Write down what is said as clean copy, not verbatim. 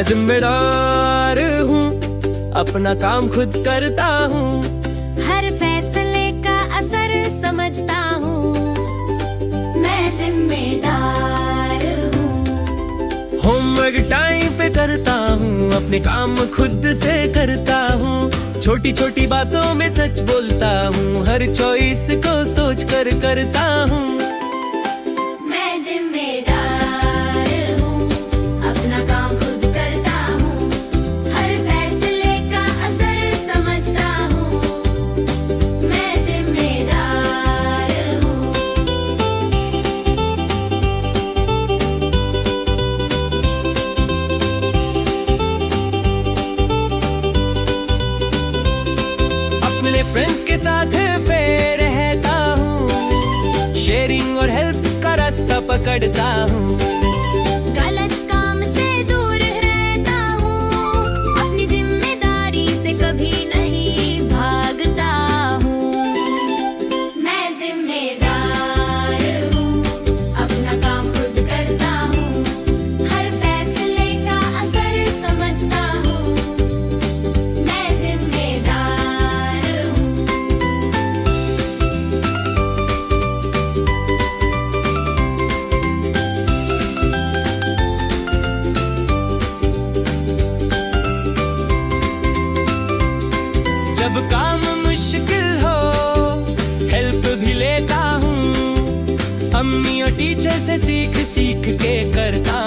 मैं जिम्मेदार हूँ, अपना काम खुद करता हूँ, हर फैसले का असर समझता हूँ। मैं जिम्मेदार हूँ। होमवर्क टाइम पे करता हूँ, अपने काम खुद से करता हूँ, छोटी छोटी बातों में सच बोलता हूँ, हर चॉइस को सोच कर करता हूँ। मैं जिम्मेदार हूँ, अपना काम खुद करता हूँ, हर फैसले का असर समझता हूँ। मैं जिम्मेदार हूँ। अपने फ्रेंड्स के साथ पे रहता हूँ, शेयरिंग और हेल्प का रास्ता पकड़ता हूँ, गलत काम से दूर रहता हूँ, अपनी जिम्मेदारी से कभी नहीं भागता हूँ। मैं जिम्मेदार हूँ, अपना काम खुद करता हूँ, हर फैसले का असर समझता हूँ। मैं जिम्मेदार हूँ। जब काम मुश्किल हो हेल्प भी लेता हूँ, अम्मी और टीचर से सीख सीख के करता